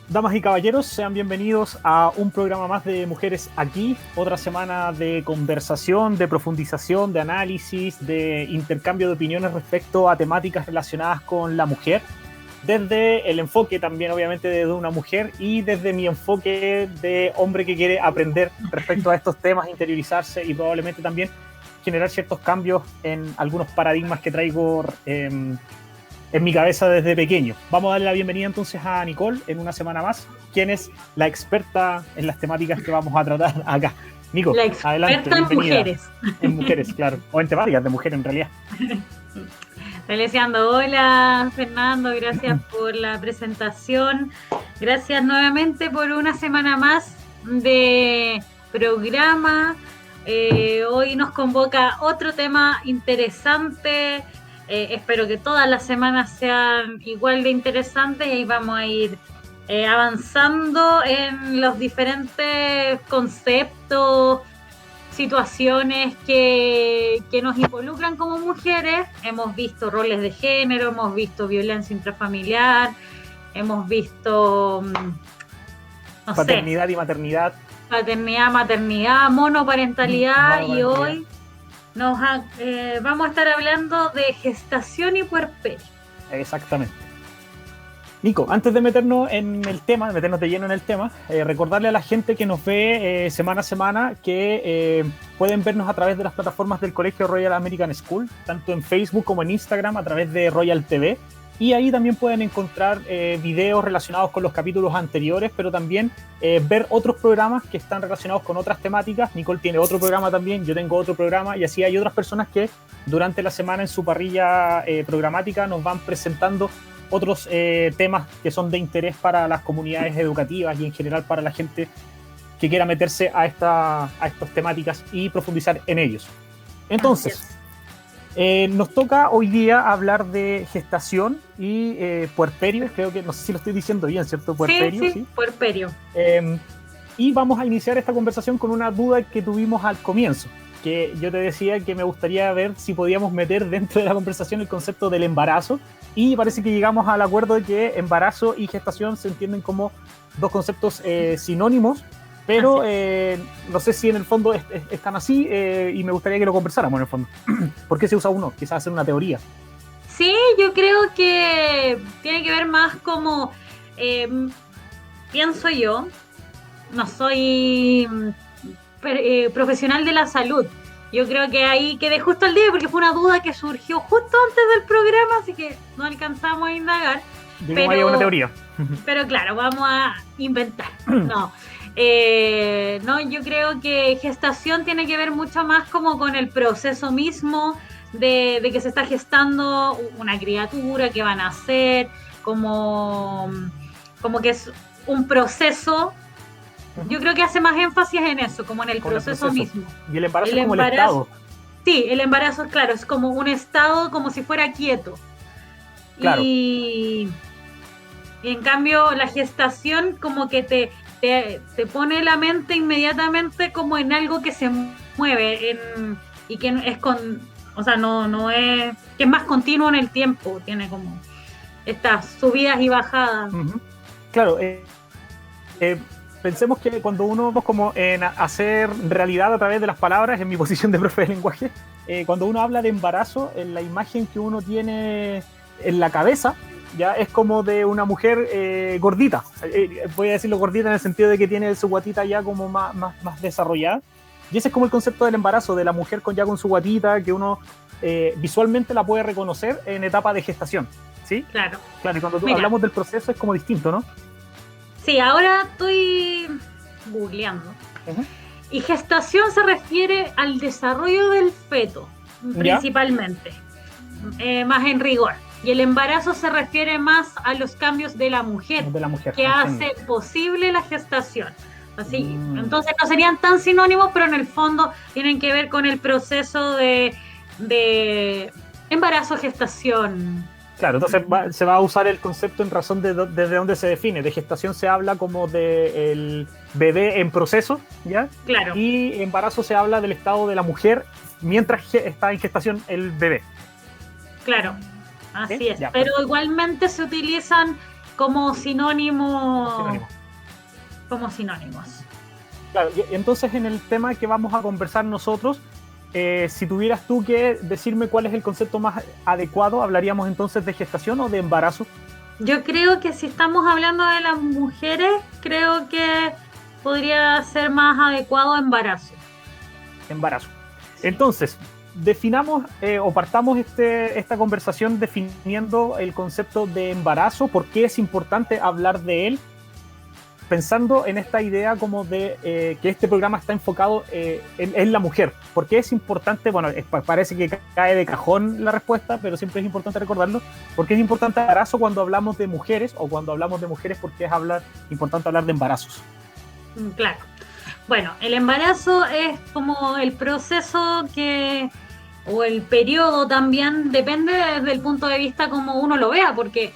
Damas y caballeros, sean bienvenidos a un programa más de Mujeres Aquí, otra semana de conversación, de profundización, de análisis, de intercambio de opiniones respecto a temáticas relacionadas con la mujer, desde el enfoque también obviamente de una mujer y desde mi enfoque de hombre que quiere aprender respecto a estos temas, interiorizarse y probablemente también generar ciertos cambios en algunos paradigmas que traigo en mi cabeza desde pequeño. Vamos a darle la bienvenida entonces a Nicole en una semana más, quien es la experta en las temáticas que vamos a tratar acá. Nico, La adelante, experta en bienvenida. mujeres. En mujeres, claro. O en temáticas de mujer en realidad. Deseando, hola Fernando, gracias por la presentación. Gracias nuevamente por una semana más de programa. Hoy nos convoca otro tema interesante. Espero que todas las semanas sean igual de interesantes y ahí vamos a ir avanzando en los diferentes conceptos, situaciones que nos involucran como mujeres. Hemos visto roles de género, hemos visto violencia intrafamiliar, hemos visto, no Paternidad sé, y maternidad. paternidad, maternidad, monoparentalidad, y Monoparentalidad. hoy vamos a estar hablando de gestación y puerperio. Exactamente. Nico, antes de meternos en el tema, de meternos de lleno en el tema, recordarle a la gente que nos ve semana a semana que pueden vernos a través de las plataformas del Colegio Royal American School, tanto en Facebook como en Instagram a través de Royal TV, y ahí también pueden encontrar videos relacionados con los capítulos anteriores, pero también ver otros programas que están relacionados con otras temáticas. Nicole tiene otro programa también, yo tengo otro programa, y así hay otras personas que durante la semana en su parrilla programática nos van presentando otros temas que son de interés para las comunidades educativas y en general para la gente que quiera meterse a estas temáticas y profundizar en ellos. Entonces, nos toca hoy día hablar de gestación y puerperio, creo que, no sé si lo estoy diciendo bien, ¿cierto? Puerperio, Sí, puerperio. Y vamos a iniciar esta conversación con una duda que tuvimos al comienzo, que yo te decía que me gustaría ver si podíamos meter dentro de la conversación el concepto del embarazo, y parece que llegamos al acuerdo de que embarazo y gestación se entienden como dos conceptos sinónimos, pero no sé si en el fondo están así, y me gustaría que lo conversáramos en el fondo. ¿Por qué se usa uno? Quizás hacer una teoría. Sí, yo creo que tiene que ver más como, pienso yo, no soy profesional de la salud. Yo creo que ahí quedé justo al día porque fue una duda que surgió justo antes del programa, así que no alcanzamos a indagar. Digamos, hay una teoría. Pero claro, vamos a inventar. No. No, yo creo que gestación tiene que ver mucho más como con el proceso mismo de que se está gestando una criatura que van a nacer, como que es un proceso. Yo creo que hace más énfasis en eso, como en el proceso mismo. Y el embarazo El es como el embarazo, estado. sí, el embarazo, claro, es como un estado, como si fuera quieto. Claro. Y en cambio, la gestación como que te pone la mente inmediatamente como en algo que se mueve y que es o sea, no es, que es más continuo en el tiempo, tiene como estas subidas y bajadas. Claro, pensemos que cuando uno como en hacer realidad a través de las palabras, en mi posición de profe de lenguaje, cuando uno habla de embarazo, en la imagen que uno tiene en la cabeza, ya es como de una mujer gordita. Voy a decirlo gordita en el sentido de que tiene su guatita ya como más desarrollada. Y ese es como el concepto del embarazo, de la mujer ya con su guatita, que uno visualmente la puede reconocer en etapa de gestación. ¿Sí? Claro. Claro, y cuando Mira, hablamos del proceso es como distinto, ¿no? sí, ahora estoy googleando. Y gestación se refiere al desarrollo del feto, principalmente, más en rigor. Y el embarazo se refiere más a los cambios de la mujer que hace posible la gestación. Así, entonces no serían tan sinónimos, pero en el fondo tienen que ver con el proceso de embarazo, gestación. Claro, entonces se va a usar el concepto en razón desde dónde se define. De gestación se habla como del bebé en proceso, ¿ya? Claro. Y embarazo se habla del estado de la mujer mientras está en gestación el bebé. Claro, así es. Ya, pero igualmente se utilizan como sinónimo, Sinónimo. como sinónimos. Claro, y entonces en el tema que vamos a conversar nosotros, si tuvieras tú que decirme cuál es el concepto más adecuado, ¿hablaríamos entonces de gestación o de embarazo? Yo creo que si estamos hablando de las mujeres, creo que podría ser más adecuado embarazo. Embarazo. Entonces, definamos o partamos esta conversación definiendo el concepto de embarazo, por qué es importante hablar de él, pensando en esta idea como de que este programa está enfocado en la mujer. ¿Por qué es importante? Bueno, parece que cae de cajón la respuesta, pero siempre es importante recordarlo. ¿Por qué es importante el embarazo cuando hablamos de mujeres? O cuando hablamos de mujeres, ¿por qué es importante hablar de embarazos? Claro. Bueno, el embarazo es como el proceso o el periodo también, depende desde el punto de vista como uno lo vea, porque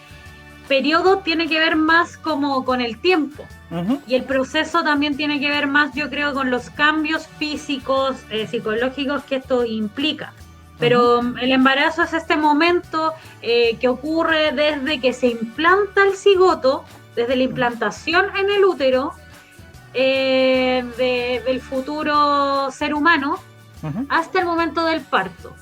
periodo tiene que ver más como con el tiempo. Uh-huh. Y el proceso también tiene que ver más, yo creo, con los cambios físicos, psicológicos que esto implica. Pero el embarazo es este momento que ocurre desde que se implanta el cigoto, desde la implantación en el útero del futuro ser humano, hasta el momento del parto.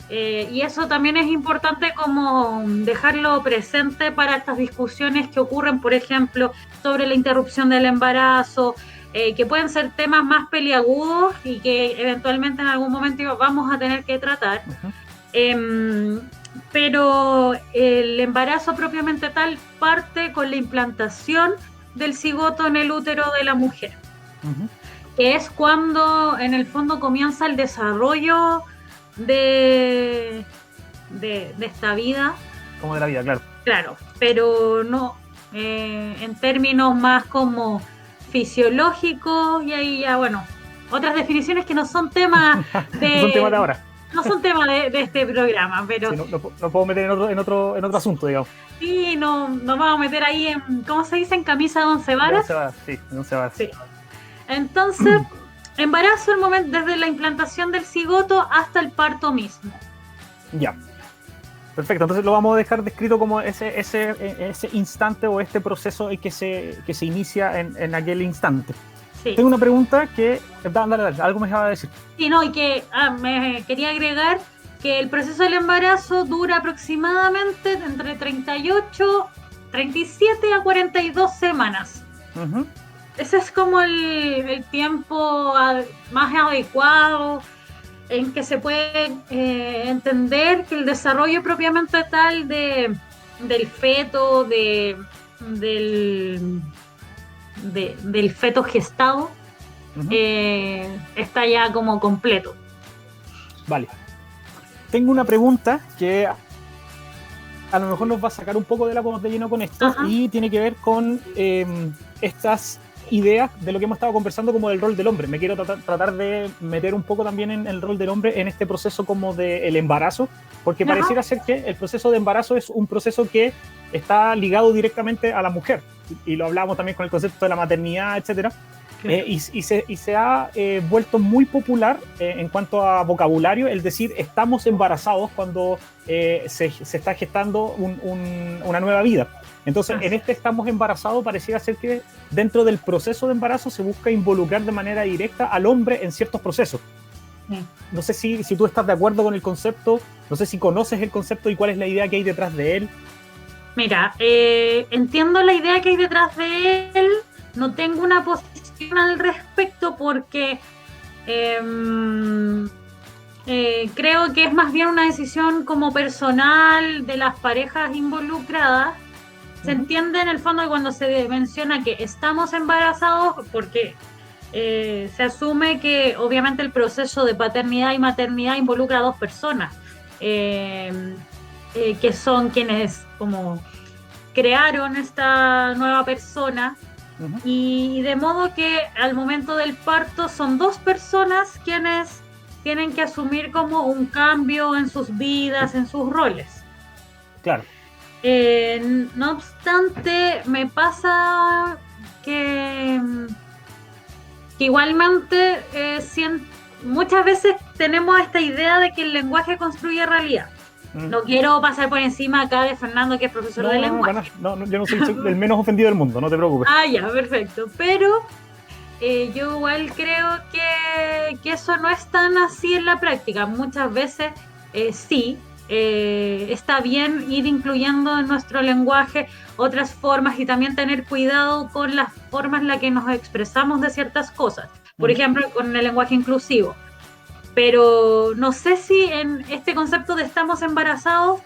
Y eso también es importante como dejarlo presente para estas discusiones que ocurren, por ejemplo, sobre la interrupción del embarazo, que pueden ser temas más peliagudos y que eventualmente en algún momento vamos a tener que tratar. Pero el embarazo propiamente tal parte con la implantación del cigoto en el útero de la mujer, que es cuando en el fondo comienza el desarrollo de esta vida. Como de la vida, claro. Claro, pero no en términos más como fisiológicos, y ahí ya, bueno, otras definiciones que no son temas de... no son temas de ahora. No son temas de este programa, pero... Sí, no puedo meter en otro asunto, digamos. Sí, no vamos a meter ahí en, ¿cómo se dice? En camisa de 11 varas. Sí, 11 varas. Sí. Entonces, embarazo el momento desde la implantación del cigoto hasta el parto mismo. Ya. Perfecto, entonces lo vamos a dejar descrito como ese instante o este proceso que se inicia en aquel instante. Sí. Tengo una pregunta que... Dale, algo me iba a decir. Sí, no, y que me quería agregar que el proceso del embarazo dura aproximadamente entre 37 a 42 semanas. Ese es como el tiempo más adecuado en que se puede entender que el desarrollo propiamente tal del feto, del feto gestado, está ya como completo. Vale. Tengo una pregunta que a lo mejor nos va a sacar un poco del agua de lleno con esto. Y tiene que ver con estas ideas de lo que hemos estado conversando como del rol del hombre. Me quiero tratar de meter un poco también en el rol del hombre en este proceso como del embarazo, porque pareciera ser que el proceso de embarazo es un proceso que está ligado directamente a la mujer, y lo hablábamos también con el concepto de la maternidad, etcétera. Y se ha vuelto muy popular en cuanto a vocabulario el decir estamos embarazados cuando se está gestando una nueva vida. Entonces, en este estamos embarazados pareciera ser que dentro del proceso de embarazo se busca involucrar de manera directa al hombre en ciertos procesos. No sé si tú estás de acuerdo con el concepto, no sé si conoces el concepto y cuál es la idea que hay detrás de él. Mira, entiendo la idea que hay detrás de él, no tengo una posición al respecto porque creo que es más bien una decisión como personal de las parejas involucradas. Se entiende en el fondo que cuando se menciona que estamos embarazados, porque se asume que obviamente el proceso de paternidad y maternidad involucra a dos personas, que son quienes como crearon esta nueva persona, y de modo que al momento del parto son dos personas quienes tienen que asumir como un cambio en sus vidas, en sus roles. Claro. No obstante, me pasa que igualmente muchas veces tenemos esta idea de que el lenguaje construye realidad. No quiero pasar por encima acá de Fernando, que es profesor de lenguaje. No, yo no soy el menos ofendido del mundo, no te preocupes. Ah, ya, perfecto. Pero yo igual creo que eso no es tan así en la práctica. Muchas veces sí, está bien ir incluyendo en nuestro lenguaje otras formas y también tener cuidado con las formas en las que nos expresamos de ciertas cosas. Por ejemplo, con el lenguaje inclusivo. Pero no sé si en este concepto de estamos embarazados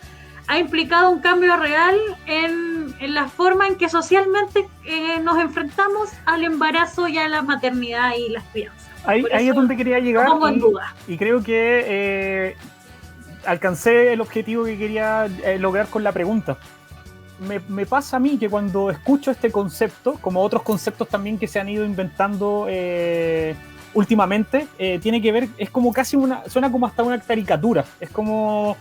ha implicado un cambio real en la forma en que socialmente nos enfrentamos al embarazo y a la maternidad y las crianzas. Ahí es donde quería llegar, pongo en duda. Y creo que alcancé el objetivo que quería lograr con la pregunta. Me pasa a mí que cuando escucho este concepto, como otros conceptos también que se han ido inventando últimamente, tiene que ver, es como casi suena como hasta una caricatura, es como,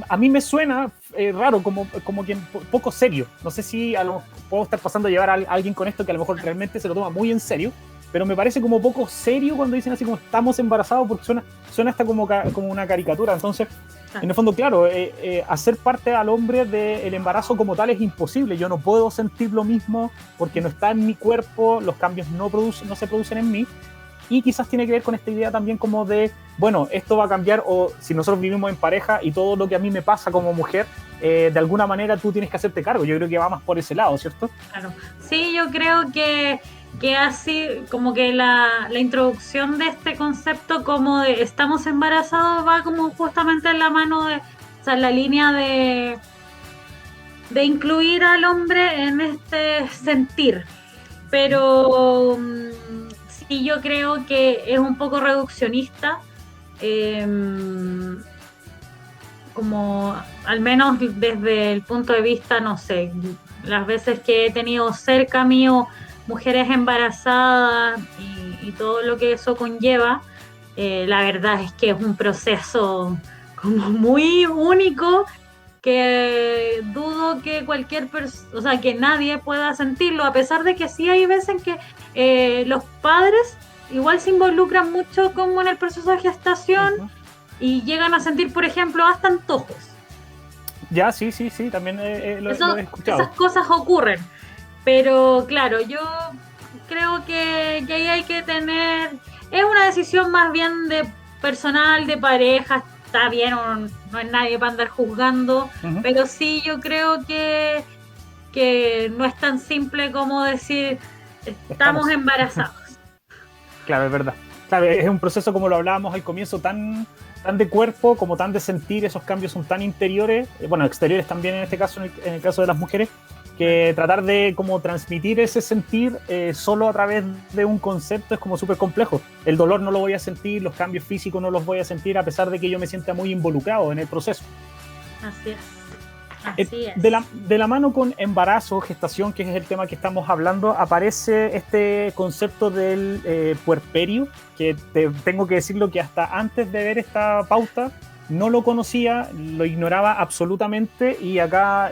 a mí me suena raro, como que poco serio. No sé si puedo estar pasando a llevar a alguien con esto que a lo mejor realmente se lo toma muy en serio, pero me parece como poco serio cuando dicen así como estamos embarazados, porque suena hasta como una caricatura. Entonces, en el fondo, claro, hacer parte al hombre del embarazo como tal es imposible. Yo no puedo sentir lo mismo porque no está en mi cuerpo, los cambios no se producen en mí. Y quizás tiene que ver con esta idea también como de, bueno, esto va a cambiar, o si nosotros vivimos en pareja y todo lo que a mí me pasa como mujer, de alguna manera tú tienes que hacerte cargo. Yo creo que va más por ese lado, ¿cierto? Claro. Sí, yo creo que así como que la introducción de este concepto como de estamos embarazados va como justamente en la mano de, o sea, en la línea de incluir al hombre en este sentir. Pero sí, yo creo que es un poco reduccionista, como al menos desde el punto de vista, no sé, las veces que he tenido cerca mío mujeres embarazadas y todo lo que eso conlleva, la verdad es que es un proceso como muy único que dudo que cualquier persona, o sea, que nadie pueda sentirlo, a pesar de que sí hay veces en que los padres igual se involucran mucho como en el proceso de gestación y llegan a sentir, por ejemplo, hasta antojos. Ya, sí, también lo he escuchado. Esas cosas ocurren, pero claro, yo creo que ahí hay que tener, es una decisión más bien de personal, de pareja, está bien, no es nadie para andar juzgando, pero sí yo creo que no es tan simple como decir estamos embarazados. Claro, es verdad. Claro, es un proceso, como lo hablábamos al comienzo, tan de cuerpo como tan de sentir. Esos cambios son tan interiores, bueno, exteriores también en este caso, en el caso de las mujeres, que tratar de como transmitir ese sentir solo a través de un concepto es como súper complejo. El dolor no lo voy a sentir, los cambios físicos no los voy a sentir, a pesar de que yo me sienta muy involucrado en el proceso. Así es. Así es. De la mano con embarazo, gestación, que es el tema que estamos hablando, aparece este concepto del puerperio, que tengo que decirlo que hasta antes de ver esta pauta no lo conocía, lo ignoraba absolutamente, y acá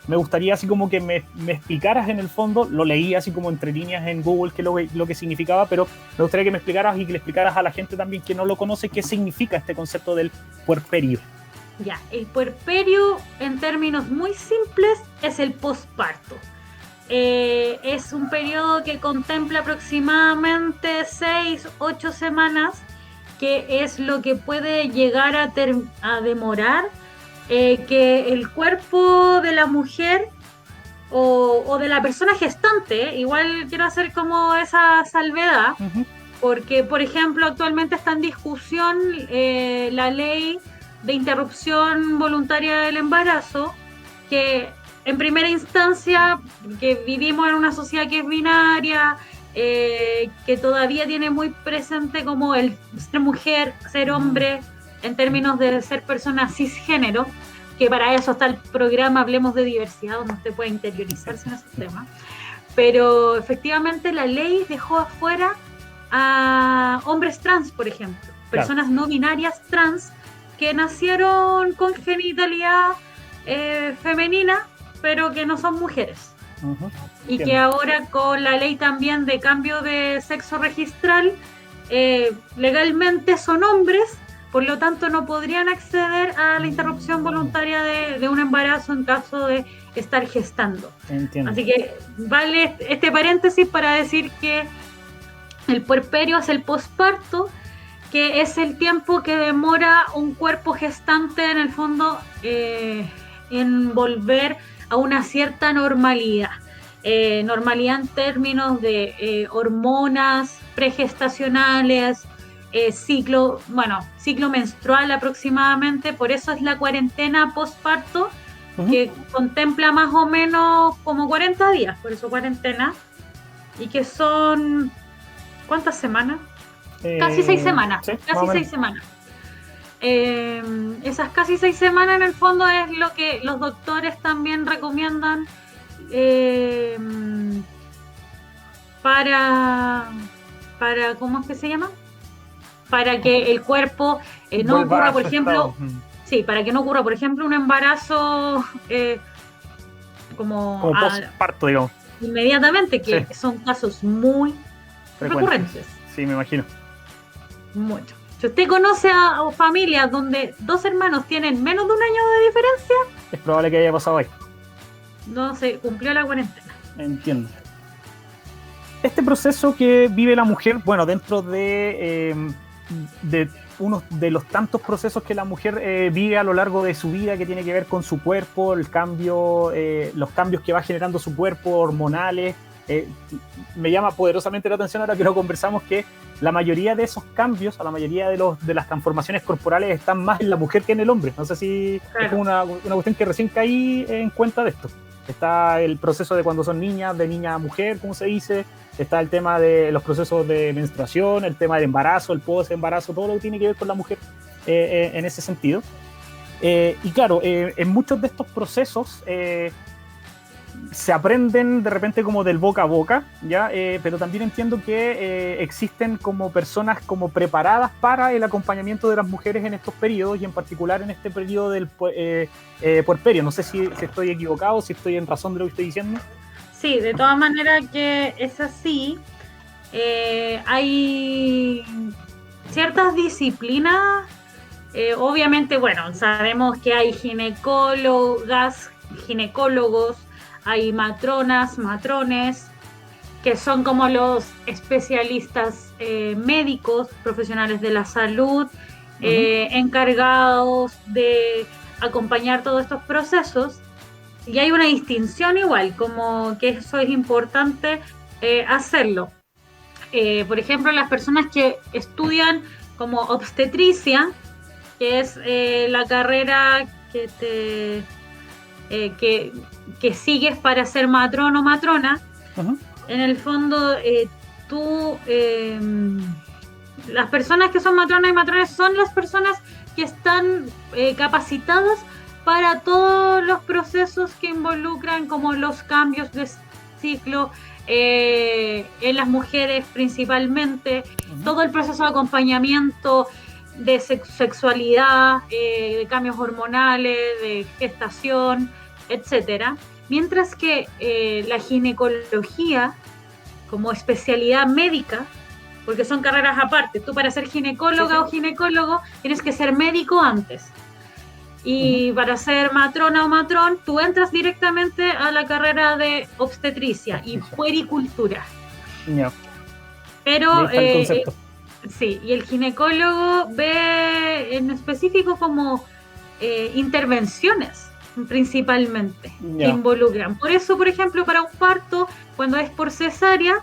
me gustaría así como que me explicaras en el fondo, lo leí así como entre líneas en Google lo que significaba, pero me gustaría que me explicaras y que le explicaras a la gente también que no lo conoce qué significa este concepto del puerperio. Ya, el puerperio en términos muy simples es el posparto. Es un periodo que contempla aproximadamente 6-8 semanas, que es lo que puede llegar a demorar que el cuerpo de la mujer o de la persona gestante, igual quiero hacer como esa salvedad, porque por ejemplo actualmente está en discusión la ley de interrupción voluntaria del embarazo, que en primera instancia, que vivimos en una sociedad que es binaria, que todavía tiene muy presente como el ser mujer, ser hombre, en términos de ser persona cisgénero, que para eso está el programa Hablemos de Diversidad, donde usted puede interiorizarse en esos temas. Pero efectivamente la ley dejó afuera a hombres trans, por ejemplo, personas no binarias trans, que nacieron con genitalidad femenina, pero que no son mujeres. Y que ahora con la ley también de cambio de sexo registral, legalmente son hombres, por lo tanto no podrían acceder a la interrupción voluntaria de un embarazo en caso de estar gestando. Entiendo. Así que vale este paréntesis para decir que el puerperio es el posparto, que es el tiempo que demora un cuerpo gestante en el fondo en volver a una cierta normalidad. Normalidad en términos de hormonas pregestacionales, ciclo menstrual aproximadamente, por eso es la cuarentena posparto, que contempla más o menos como 40 días, por eso cuarentena, y que son, ¿cuántas semanas? Casi 6 semanas, sí, casi 6 semanas. Esas casi 6 semanas en el fondo es lo que los doctores también recomiendan para, ¿cómo es que se llama? Para que el cuerpo no ocurra, por ejemplo, para que no ocurra, por ejemplo, un embarazo como postparto, digamos. Inmediatamente, que son casos muy recurrentes. Sí, me imagino. Mucho. Si usted conoce a familias donde 2 hermanos tienen menos de un año de diferencia, es probable que haya pasado ahí. No se cumplió la cuarentena. Entiendo. Este proceso que vive la mujer, bueno, dentro de uno de los tantos procesos que la mujer vive a lo largo de su vida, que tiene que ver con su cuerpo, el cambio, los cambios que va generando su cuerpo, hormonales. Me llama poderosamente la atención ahora que lo conversamos, que la mayoría de esos cambios, la mayoría de las transformaciones corporales están más en la mujer que en el hombre. No sé si es como una cuestión que recién caí en cuenta de esto. Está el proceso de cuando son niñas, de niña a mujer, como se dice. Está el tema de los procesos de menstruación, el tema del embarazo, el post-embarazo, todo lo que tiene que ver con la mujer en ese sentido. Y claro, en muchos de estos procesos se aprenden de repente como del boca a boca, ¿ya? Pero también entiendo que existen como personas como preparadas para el acompañamiento de las mujeres en estos periodos, y en particular en este periodo del puerperio. No sé si estoy equivocado, si estoy en razón de lo que estoy diciendo. Sí, de todas maneras que es así. Hay ciertas disciplinas, obviamente, bueno, sabemos que hay ginecólogos, hay matrones, que son como los especialistas médicos, profesionales de la salud, encargados de acompañar todos estos procesos. Y hay una distinción igual, como que eso es importante hacerlo. Por ejemplo, las personas que estudian como obstetricia, que es la carrera que sigues para ser matrón o matrona, en el fondo las personas que son matronas y matrones son las personas que están capacitadas para todos los procesos que involucran como los cambios de ciclo en las mujeres principalmente, todo el proceso de acompañamiento de sexualidad, de cambios hormonales, de gestación, etcétera. Mientras que la ginecología como especialidad médica, porque son carreras aparte, tú para ser ginecóloga o ginecólogo tienes que ser médico antes. Y para ser matrona o matrón, tú entras directamente a la carrera de obstetricia y puericultura. No. Pero, sí, y el ginecólogo ve en específico como intervenciones, principalmente, que involucran. Por eso, por ejemplo, para un parto, cuando es por cesárea,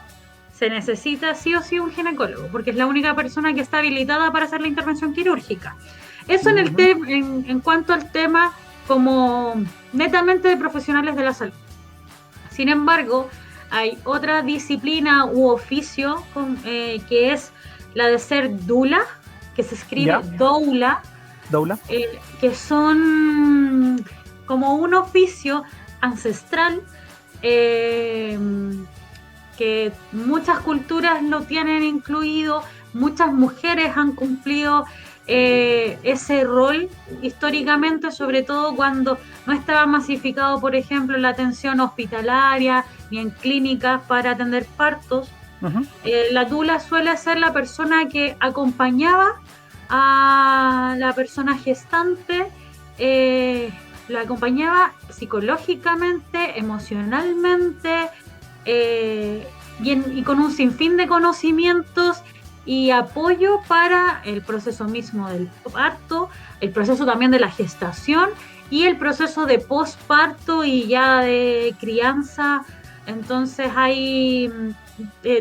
se necesita sí o sí un ginecólogo, porque es la única persona que está habilitada para hacer la intervención quirúrgica. Eso en cuanto al tema como netamente de profesionales de la salud. Sin embargo, hay otra disciplina u oficio que es la de ser doula, que se escribe doula, que son como un oficio ancestral que muchas culturas lo tienen incluido, muchas mujeres han cumplido ese rol históricamente, sobre todo cuando no estaba masificado, por ejemplo, la atención hospitalaria ni en clínicas para atender partos. La doula suele ser la persona que acompañaba a la persona gestante, la acompañaba psicológicamente, emocionalmente, y con un sinfín de conocimientos y apoyo para el proceso mismo del parto, el proceso también de la gestación y el proceso de posparto y ya de crianza. Entonces hay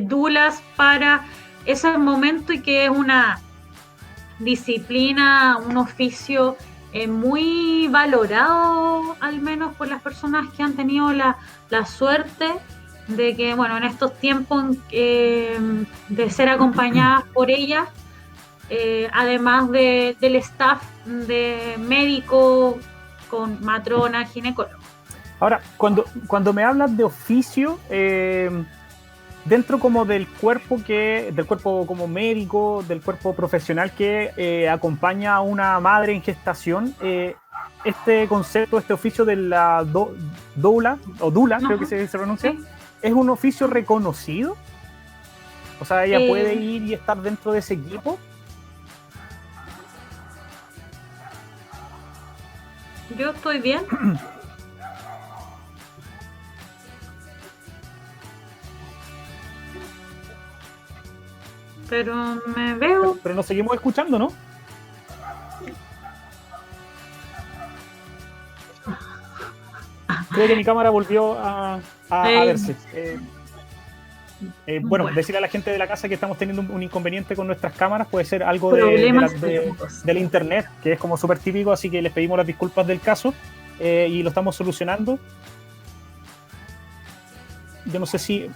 dulas para ese momento, y que es una disciplina, un oficio muy valorado, al menos por las personas que han tenido la suerte de que, bueno, en estos tiempos de ser acompañadas por ella, además del staff de médico con matrona, ginecólogo. Ahora, cuando me hablas de oficio, dentro como del cuerpo como médico, del cuerpo profesional que acompaña a una madre en gestación, este concepto, este oficio de la doula, o dula, creo que se pronuncia, sí. ¿Es un oficio reconocido? O sea, ¿ella puede ir y estar dentro de ese equipo? Yo estoy bien. Pero me veo. Pero nos seguimos escuchando, ¿no? Creo que mi cámara volvió a verse. Bueno, decirle a la gente de la casa que estamos teniendo un inconveniente con nuestras cámaras, puede ser algo del internet, que es como súper típico, así que les pedimos las disculpas del caso y lo estamos solucionando. Yo no sé si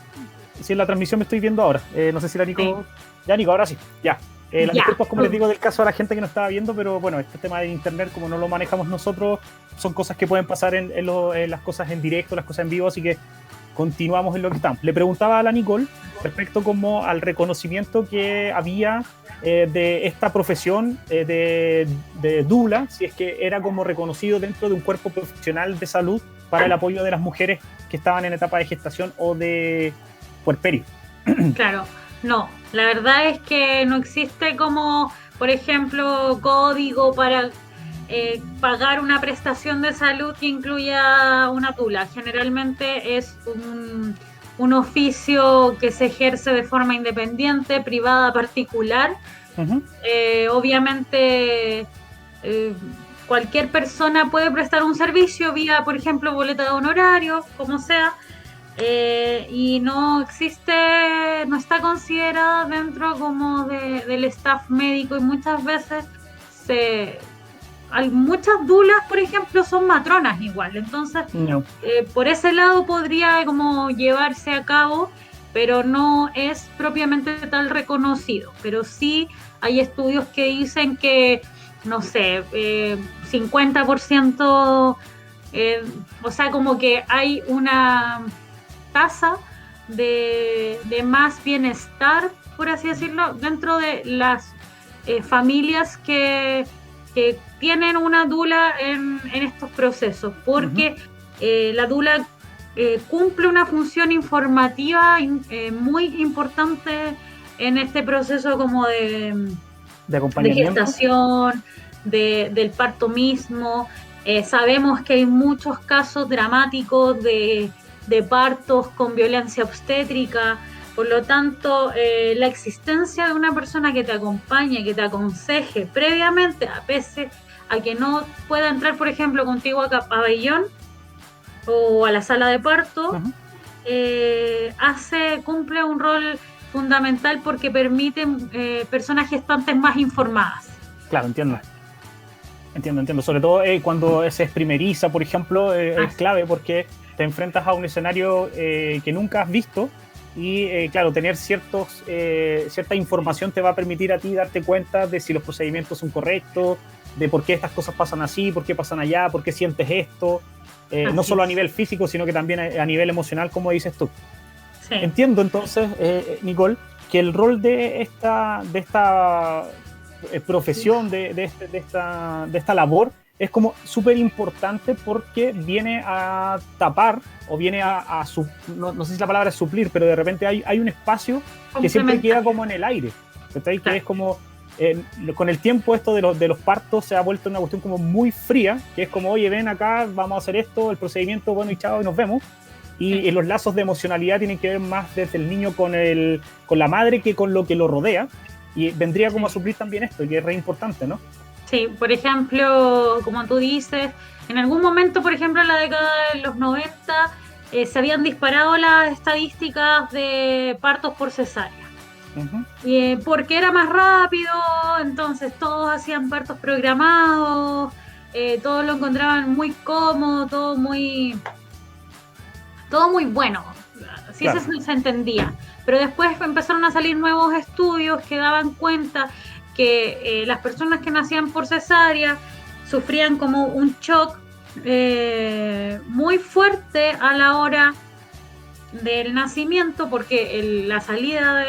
en la transmisión me estoy viendo ahora. No sé si la Nico... Sí. Ya, Nico, ahora sí. Ya. Las disculpas, como les digo, del caso a la gente que no estaba viendo, pero bueno, este tema de internet, como no lo manejamos nosotros, son cosas que pueden pasar en las cosas en directo, las cosas en vivo, así que continuamos en lo que estamos. Le preguntaba a la Nicole respecto como al reconocimiento que había de esta profesión de doula, si es que era como reconocido dentro de un cuerpo profesional de salud para el apoyo de las mujeres que estaban en etapa de gestación o de puerperio. Claro, no, la verdad es que no existe como, por ejemplo, código para pagar una prestación de salud que incluya una doula. Generalmente es un oficio que se ejerce de forma independiente, privada, particular. Uh-huh. Obviamente cualquier persona puede prestar un servicio vía, por ejemplo, boleta de honorario, como sea, y no está considerada dentro como del staff médico, y muchas veces muchas doulas, por ejemplo, son matronas igual, entonces no. Por ese lado podría como llevarse a cabo, pero no es propiamente tal reconocido. Pero sí hay estudios que dicen que, no sé, 50%, o sea, como que hay una tasa de más bienestar, por así decirlo, dentro de las familias que tienen una doula en estos procesos, porque la doula cumple una función informativa muy importante en este proceso como de acompañamiento, de gestación, del parto mismo. Sabemos que hay muchos casos dramáticos de partos con violencia obstétrica. Por lo tanto, la existencia de una persona que te acompañe, que te aconseje previamente, a pesar a que no pueda entrar, por ejemplo, contigo a pabellón o a la sala de parto, cumple un rol fundamental, porque permite personas gestantes más informadas. Claro, entiendo. Sobre todo cuando se es primeriza, por ejemplo, es clave, porque te enfrentas a un escenario que nunca has visto. Y claro, tener cierta información te va a permitir a ti darte cuenta de si los procedimientos son correctos, de por qué estas cosas pasan así, por qué pasan allá, por qué sientes esto, no solo a nivel físico, sino que también a nivel emocional, como dices tú. Sí. Entiendo entonces, Nicole, que el rol de esta profesión, de esta labor, es como súper importante, porque viene a tapar o viene no sé si la palabra es suplir, pero de repente hay un espacio que siempre queda como en el aire, ¿sí? Que es como con el tiempo esto de los partos se ha vuelto una cuestión como muy fría, que es como, oye, ven acá, vamos a hacer esto, el procedimiento, bueno, y chao, y nos vemos. Y los lazos de emocionalidad tienen que ver más desde el niño con la madre que con lo que lo rodea. Y vendría como a suplir también esto, que es re importante, ¿no? Sí, por ejemplo, como tú dices, en algún momento, por ejemplo, en la década de los 90, se habían disparado las estadísticas de partos por cesárea. Porque era más rápido, entonces todos hacían partos programados, todos lo encontraban muy cómodo, todo muy bueno, así claro. se entendía. Pero después empezaron a salir nuevos estudios que daban cuenta que las personas que nacían por cesárea sufrían como un shock muy fuerte a la hora del nacimiento, porque la salida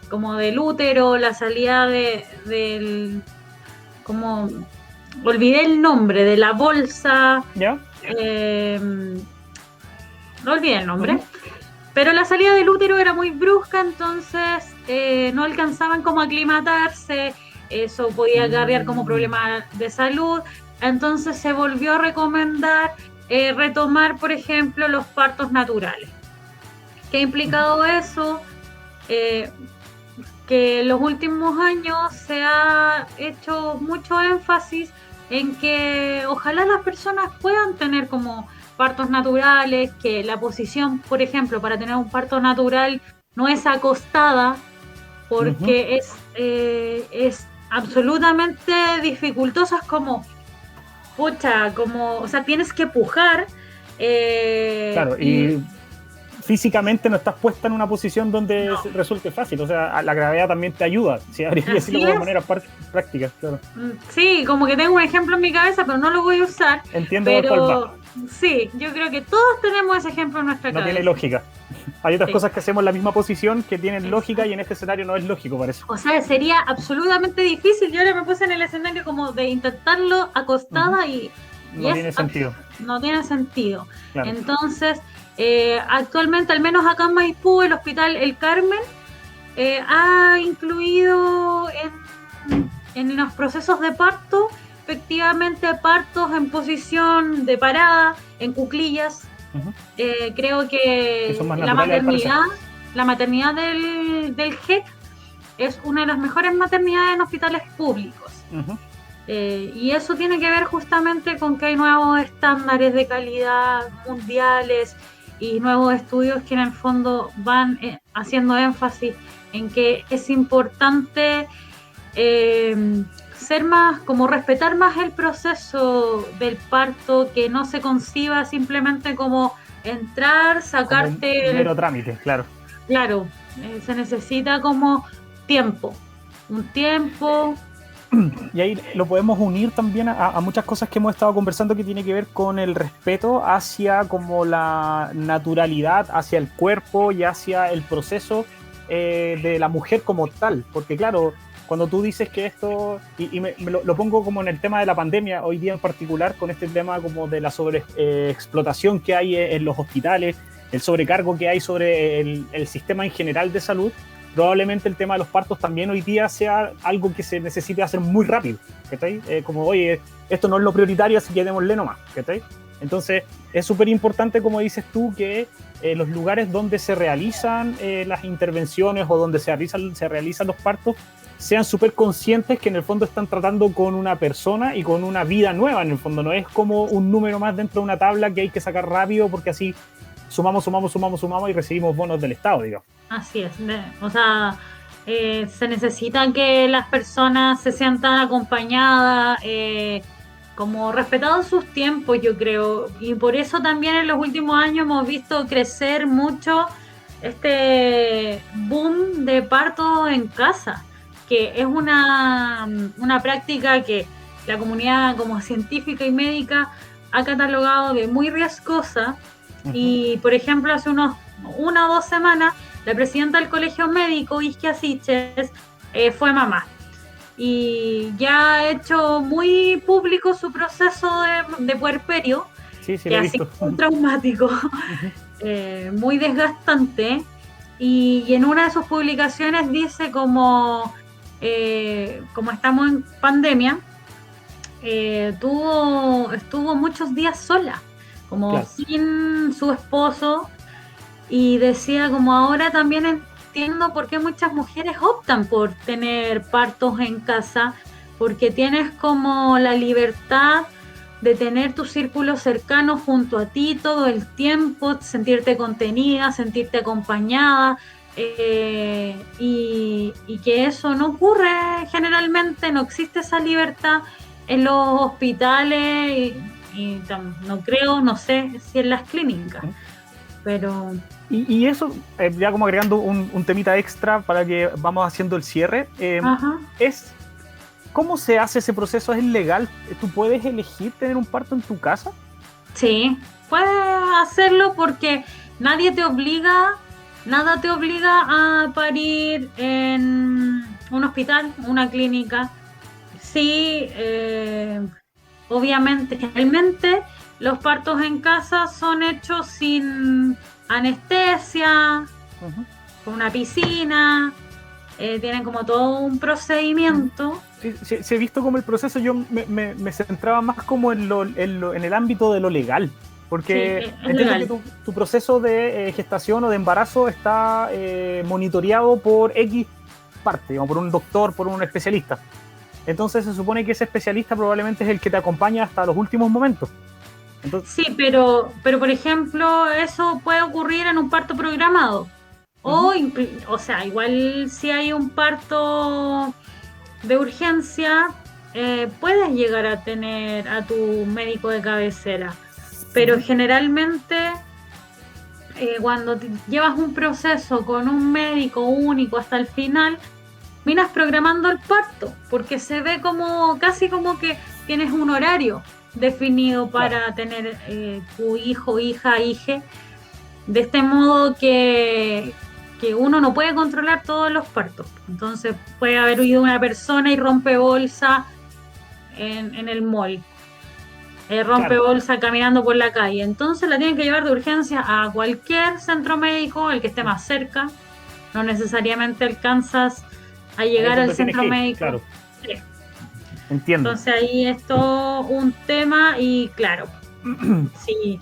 como del útero, la salida del como olvidé el nombre de la bolsa, ¿ya? No olvidé el nombre, pero la salida del útero era muy brusca, entonces no alcanzaban como a aclimatarse, eso podía acarrear como problema de salud, entonces se volvió a recomendar retomar, por ejemplo, los partos naturales. ¿Qué ha implicado eso? Que en los últimos años se ha hecho mucho énfasis en que ojalá las personas puedan tener como partos naturales, que la posición, por ejemplo, para tener un parto natural no es acostada, porque es absolutamente dificultosa, es como, o sea, tienes que pujar. Claro, y físicamente no estás puesta en una posición donde resulte fácil, o sea, la gravedad también te ayuda, si habría que decirlo de manera práctica, claro. Sí, como que tengo un ejemplo en mi cabeza, pero no lo voy a usar. Entiendo cuál va. Sí, yo creo que todos tenemos ese ejemplo en nuestra cabeza. No tiene lógica. Hay otras cosas que hacemos en la misma posición que tienen lógica y en este escenario no es lógico, parece. O sea, sería absolutamente difícil. Yo ahora me puse en el escenario como de intentarlo acostada y no tiene sentido. No tiene sentido. Claro. Entonces, actualmente, al menos acá en Maipú, el Hospital El Carmen ha incluido en los procesos de parto, efectivamente, partos en posición de parada, en cuclillas. Creo que la maternidad del GEC es una de las mejores maternidades en hospitales públicos. Y eso tiene que ver justamente con que hay nuevos estándares de calidad mundiales y nuevos estudios que en el fondo van haciendo énfasis en que es importante ser más, como respetar más el proceso del parto, que no se conciba simplemente como entrar, sacarte... Como mero trámite, claro. Claro, se necesita como tiempo, un tiempo... Y ahí lo podemos unir también a muchas cosas que hemos estado conversando, que tiene que ver con el respeto hacia como la naturalidad, hacia el cuerpo y hacia el proceso de la mujer como tal, porque claro, cuando tú dices que esto, y lo pongo como en el tema de la pandemia, hoy día en particular, con este tema como de la sobreexplotación que hay en los hospitales, el sobrecargo que hay sobre el sistema en general de salud, probablemente el tema de los partos también hoy día sea algo que se necesite hacer muy rápido, ¿cachai? Como, oye, esto no es lo prioritario, así que démosle nomás, ¿cachai? Entonces, es súper importante, como dices tú, que los lugares donde se realizan las intervenciones o donde se realizan los partos sean súper conscientes que en el fondo están tratando con una persona y con una vida nueva, en el fondo. No es como un número más dentro de una tabla que hay que sacar rápido porque así sumamos y recibimos bonos del Estado, digamos. Así es, o sea, se necesita que las personas se sientan acompañadas, como respetados sus tiempos, yo creo, y por eso también en los últimos años hemos visto crecer mucho este boom de parto en casa, que es una práctica que la comunidad como científica y médica ha catalogado de muy riesgosa. Y por ejemplo, hace una o 2 semanas, la presidenta del Colegio Médico, Isquia Siches, fue mamá. Y ya ha hecho muy público su proceso de puerperio, sí, que ha sido muy traumático, muy desgastante. Y en una de sus publicaciones dice como como estamos en pandemia, estuvo muchos días sola, como Claro. sin su esposo, y decía como ahora también entiendo por qué muchas mujeres optan por tener partos en casa, porque tienes como la libertad de tener tu círculo cercano junto a ti todo el tiempo, sentirte contenida, sentirte acompañada, y que eso no ocurre generalmente, no existe esa libertad en los hospitales no creo, no sé si en las clínicas, pero... Y eso, ya como agregando un temita extra para que vamos haciendo el cierre, Ajá. es ¿cómo se hace ese proceso? ¿Es legal? ¿Tú puedes elegir tener un parto en tu casa? Sí, puedes hacerlo porque nadie te obliga, nada te obliga a parir en un hospital, una clínica. Sí, obviamente, generalmente los partos en casa son hechos sin anestesia, Uh-huh. con una piscina, tienen como todo un procedimiento. Sí, sí, sí, he visto como el proceso, yo me centraba más como en el ámbito de lo legal, Sí, porque es entiendo que legal. tu proceso de gestación o de embarazo está monitoreado por X parte, o por un doctor, por un especialista. Entonces se supone que ese especialista probablemente es el que te acompaña hasta los últimos momentos. Entonces, Sí, pero por ejemplo, eso puede ocurrir en un parto programado. uh-huh, O sea, igual si hay un parto de urgencia, puedes llegar a tener a tu médico de cabecera. Pero uh-huh, generalmente, cuando llevas un proceso con un médico único hasta el final, miras programando el parto, porque se ve como casi como que tienes un horario definido claro. para tener tu hijo, hija, hije, de este modo que uno no puede controlar todos los partos. Entonces puede haber ido una persona y rompe bolsa en el mall, rompe Claro, bolsa caminando por la calle. Entonces la tienen que llevar de urgencia a cualquier centro médico, el que esté más cerca. No necesariamente alcanzas a ahí es llegar al donde tienes centro que ir, médico. claro, Sí. entiendo. Entonces ahí es todo un tema y claro, si,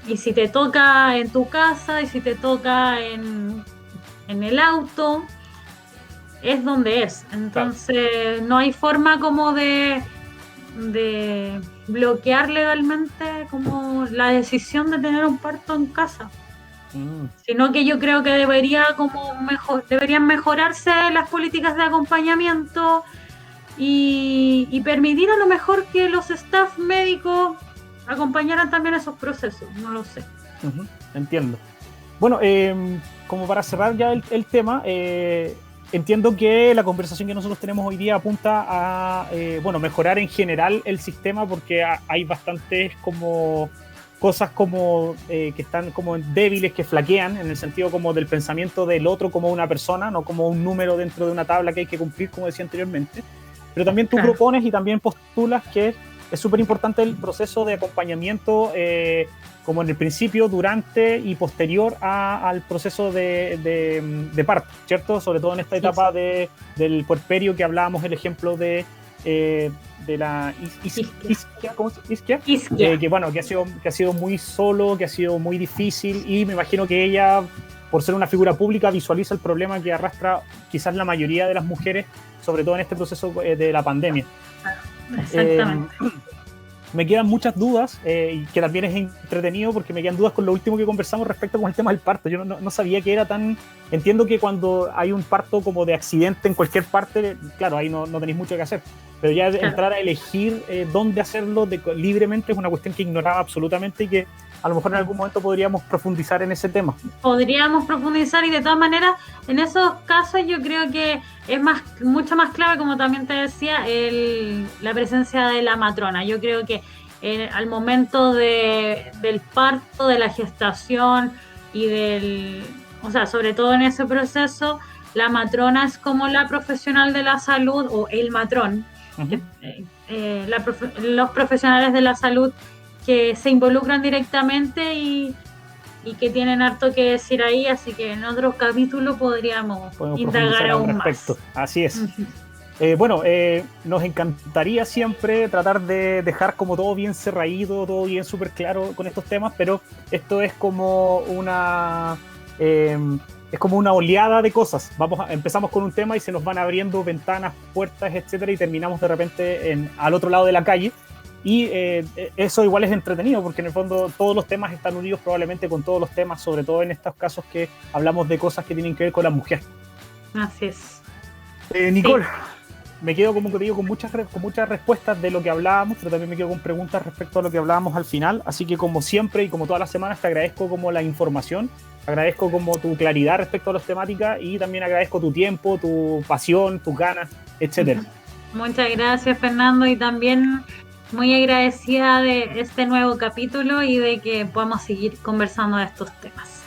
y si te toca en tu casa y si te toca en el auto, es donde es. Claro. Entonces no hay forma como de bloquear legalmente como la decisión de tener un parto en casa. Mm. Sino que yo creo que deberían mejorarse las políticas de acompañamiento y permitir a lo mejor que los staff médicos acompañaran también esos procesos, no lo sé. Ujú, entiendo. Bueno, como para cerrar ya el tema, entiendo que la conversación que nosotros tenemos hoy día apunta a bueno, mejorar en general el sistema porque hay bastantes como cosas como que están como débiles, que flaquean en el sentido como del pensamiento del otro como una persona, no como un número dentro de una tabla que hay que cumplir, como decía anteriormente. Pero también tú Claro, propones y también postulas que es súper importante el proceso de acompañamiento como en el principio, durante y posterior al proceso de parto, ¿cierto? Sobre todo en esta sí, etapa del puerperio que hablábamos, el ejemplo de la isquia, ¿cómo se isquia? isquia. Que bueno, que ha sido muy solo, que ha sido muy difícil y me imagino que ella, por ser una figura pública, visualiza el problema que arrastra quizás la mayoría de las mujeres, sobre todo en este proceso de la pandemia. Exactamente. Me quedan muchas dudas y que también es entretenido porque me quedan dudas con lo último que conversamos respecto con el tema del parto. Yo no sabía que era tan... Entiendo que cuando hay un parto como de accidente en cualquier parte, claro, ahí no tenéis mucho que hacer. Pero ya Claro. entrar a elegir dónde hacerlo libremente es una cuestión que ignoraba absolutamente y que a lo mejor en algún momento podríamos profundizar en ese tema. Podríamos profundizar y de todas maneras, en esos casos yo creo que es mucho más clave, como también te decía, la presencia de la matrona. Yo creo que al momento del parto, de la gestación y o sea, sobre todo en ese proceso, la matrona es como la profesional de la salud o el matrón, Uh-huh. que, los profesionales de la salud que se involucran directamente y que tienen harto que decir ahí, así que en otro capítulo podemos indagar profundizar aún al respecto. más. Así es. Nos encantaría siempre tratar de dejar como todo bien cerradito, todo bien súper claro con estos temas, pero esto es como es como una oleada de cosas. Empezamos con un tema y se nos van abriendo ventanas, puertas, etcétera, y terminamos de repente al otro lado de la calle. Y eso igual es entretenido, porque en el fondo todos los temas están unidos probablemente con todos los temas, sobre todo en estos casos que hablamos de cosas que tienen que ver con la mujer. Así es. Nicole, sí. Me quedo, como te digo, con muchas respuestas de lo que hablábamos, pero también me quedo con preguntas respecto a lo que hablábamos al final. Así que, como siempre y como todas las semanas, te agradezco como la información, agradezco como tu claridad respecto a las temáticas y también agradezco tu tiempo, tu pasión, tus ganas, etcétera. Muchas gracias, Fernando, y también muy agradecida de este nuevo capítulo y de que podamos seguir conversando de estos temas.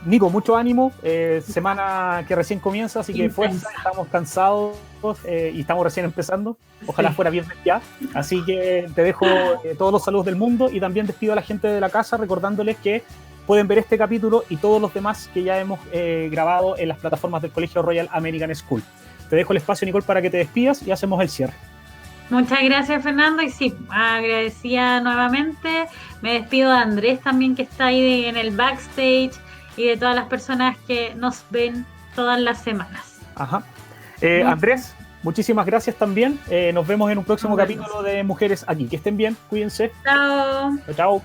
Nico, mucho ánimo, semana que recién comienza, así que fuerza, estamos cansados y estamos recién empezando, ojalá fuera viernes ya, así que te dejo todos los saludos del mundo y también despido a la gente de la casa recordándoles que pueden ver este capítulo y todos los demás que ya hemos grabado en las plataformas del Colegio Royal American School. Te dejo el espacio, Nicole, para que te despidas y hacemos el cierre. Muchas gracias, Fernando, y sí, agradecida nuevamente. Me despido de Andrés también, que está ahí en el backstage, y de todas las personas que nos ven todas las semanas. Ajá. Andrés, muchísimas gracias también. Nos vemos en un próximo capítulo de Mujeres Aquí. Que estén bien, cuídense. Chao. Chao.